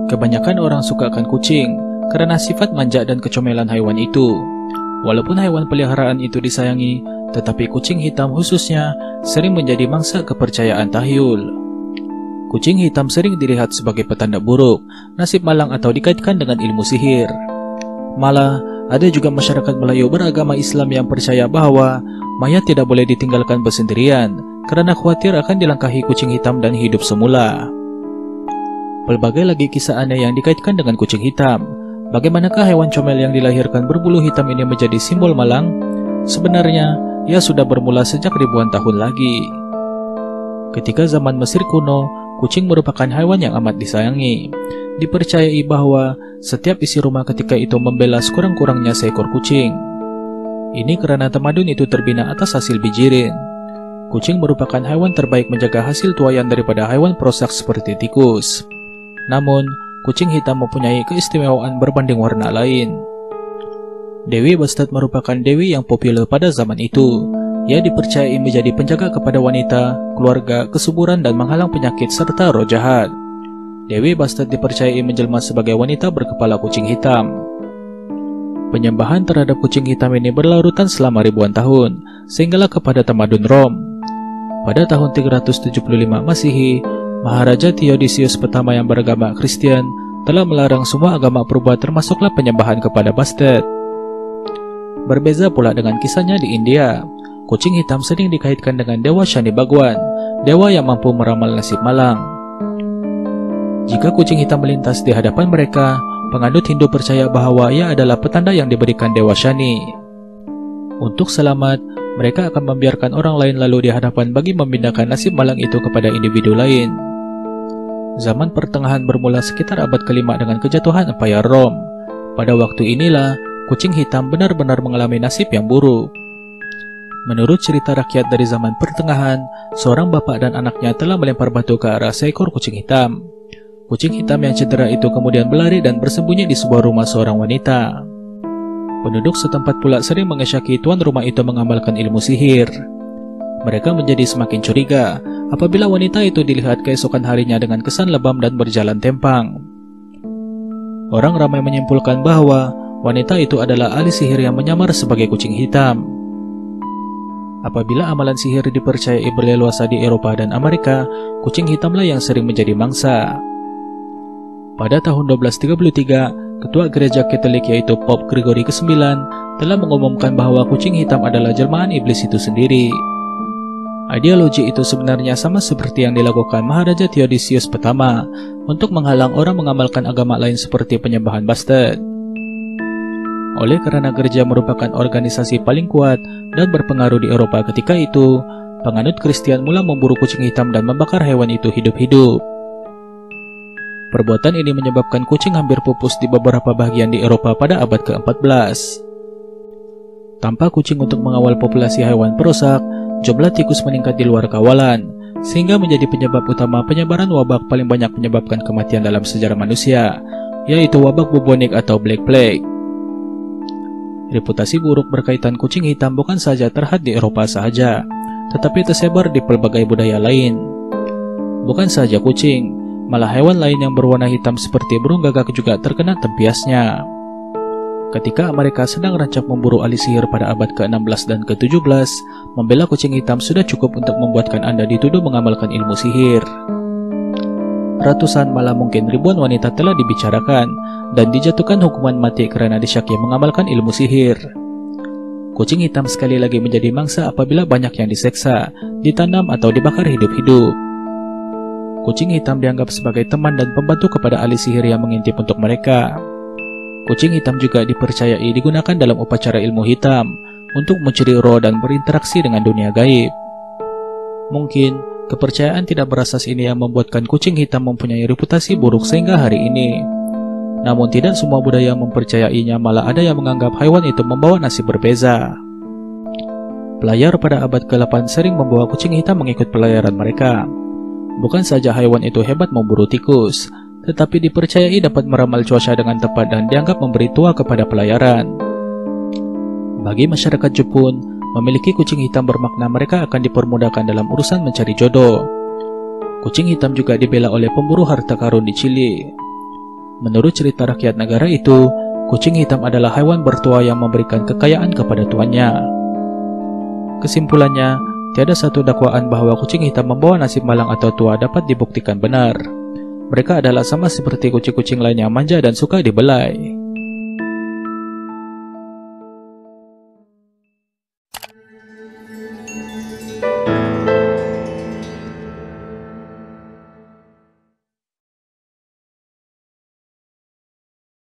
Kebanyakan orang suka akan kucing karena sifat manja dan kecomelan hewan itu. Walaupun hewan peliharaan itu disayangi, tetapi kucing hitam khususnya sering menjadi mangsa kepercayaan tahyul. Kucing hitam sering dilihat sebagai petanda buruk, nasib malang atau dikaitkan dengan ilmu sihir. Malah, ada juga masyarakat Melayu beragama Islam yang percaya bahwa mayat tidak boleh ditinggalkan bersendirian karena khawatir akan dilangkahi kucing hitam dan hidup semula. Pelbagai lagi kisah aneh yang dikaitkan dengan kucing hitam. Bagaimanakah hewan comel yang dilahirkan berbulu hitam ini menjadi simbol malang? Sebenarnya, ia sudah bermula sejak ribuan tahun lagi. Ketika zaman Mesir kuno, kucing merupakan hewan yang amat disayangi. Dipercayai bahwa setiap isi rumah ketika itu membela sekurang-kurangnya seekor kucing. Ini karena tamadun itu terbina atas hasil bijirin. Kucing merupakan hewan terbaik menjaga hasil tuayan daripada hewan perusak seperti tikus. Namun, kucing hitam mempunyai keistimewaan berbanding warna lain. Dewi Bastad merupakan dewi yang populer pada zaman itu. Ia dipercayai menjadi penjaga kepada wanita, keluarga, kesuburan dan menghalang penyakit serta roh jahat. Dewi Bastad dipercayai menjelma sebagai wanita berkepala kucing hitam. Penyembahan terhadap kucing hitam ini berlarutan selama ribuan tahun, sehinggalah kepada tamadun Rom. Pada tahun 375 Masehi, Maharaja Theodosius pertama yang beragama Kristen telah melarang semua agama purba termasuklah penyembahan kepada Bastad. Berbeza pula dengan kisahnya di India. Kucing hitam sering dikaitkan dengan Dewa Shani Bhagwan, dewa yang mampu meramal nasib malang. Jika kucing hitam melintas di hadapan mereka, penganut Hindu percaya bahwa ia adalah petanda yang diberikan Dewa Shani. Untuk selamat, mereka akan membiarkan orang lain lalu di hadapan bagi memindahkan nasib malang itu kepada individu lain. Zaman pertengahan bermula sekitar abad ke-5 dengan kejatuhan Empayar Rom. Pada waktu inilah, kucing hitam benar-benar mengalami nasib yang buruk. Menurut cerita rakyat dari zaman pertengahan, seorang bapak dan anaknya telah melempar batu ke arah seekor kucing hitam. Kucing hitam yang cedera itu kemudian berlari dan bersembunyi di sebuah rumah seorang wanita. Penduduk setempat pula sering mengesyaki tuan rumah itu mengamalkan ilmu sihir. Mereka menjadi semakin curiga apabila wanita itu dilihat keesokan harinya dengan kesan lebam dan berjalan tempang. Orang ramai menyimpulkan bahwa wanita itu adalah ahli sihir yang menyamar sebagai kucing hitam. Apabila amalan sihir dipercayai berleluasa di Eropa dan Amerika, kucing hitamlah yang sering menjadi mangsa. Pada tahun 1233, Ketua Gereja Katolik yaitu Pope Gregory ke-9 telah mengumumkan bahwa kucing hitam adalah jelmaan iblis itu sendiri. Ideologi itu sebenarnya sama seperti yang dilakukan Maharaja Theodosius pertama untuk menghalang orang mengamalkan agama lain seperti penyembahan Bastad. Oleh karena gereja merupakan organisasi paling kuat dan berpengaruh di Eropa ketika itu, penganut Kristen mula memburu kucing hitam dan membakar hewan itu hidup-hidup. Perbuatan ini menyebabkan kucing hampir pupus di beberapa bagian di Eropa pada abad ke-14. Tanpa kucing untuk mengawal populasi hewan perusak, jumlah tikus meningkat di luar kawalan, sehingga menjadi penyebab utama penyebaran wabak paling banyak menyebabkan kematian dalam sejarah manusia, yaitu wabak bubonik atau Black Plague. Reputasi buruk berkaitan kucing hitam bukan saja terlihat di Eropa saja, tetapi tersebar di pelbagai budaya lain. Bukan saja kucing, malah hewan lain yang berwarna hitam seperti burung gagak juga terkena tempiasnya. Ketika Amerika sedang rancak memburu ahli sihir pada abad ke-16 dan ke-17, membela kucing hitam sudah cukup untuk membuatkan Anda dituduh mengamalkan ilmu sihir. Ratusan malah mungkin ribuan wanita telah dibicarakan dan dijatuhkan hukuman mati karena disyaki mengamalkan ilmu sihir. Kucing hitam sekali lagi menjadi mangsa apabila banyak yang diseksa, ditanam atau dibakar hidup-hidup. Kucing hitam dianggap sebagai teman dan pembantu kepada ahli sihir yang mengintip untuk mereka. Kucing hitam juga dipercayai digunakan dalam upacara ilmu hitam untuk mencuri roh dan berinteraksi dengan dunia gaib. Mungkin kepercayaan tidak berasas ini yang membuatkan kucing hitam mempunyai reputasi buruk sehingga hari ini. Namun tidak semua budaya mempercayainya, malah ada yang menganggap hewan itu membawa nasib berbeza. Pelayar pada abad ke-8 sering membawa kucing hitam mengikut pelayaran mereka. Bukan saja hewan itu hebat memburu tikus, tetapi dipercayai dapat meramal cuaca dengan tepat dan dianggap memberi tuah kepada pelayaran. Bagi masyarakat Jepun, memiliki kucing hitam bermakna mereka akan dipermudahkan dalam urusan mencari jodoh. Kucing hitam juga dibela oleh pemburu harta karun di Chili. Menurut cerita rakyat negara itu, kucing hitam adalah hewan bertua yang memberikan kekayaan kepada tuannya. Kesimpulannya, tiada satu dakwaan bahwa kucing hitam membawa nasib malang atau tua dapat dibuktikan benar. Mereka adalah sama seperti kucing-kucing lain yang manja dan suka dibelai.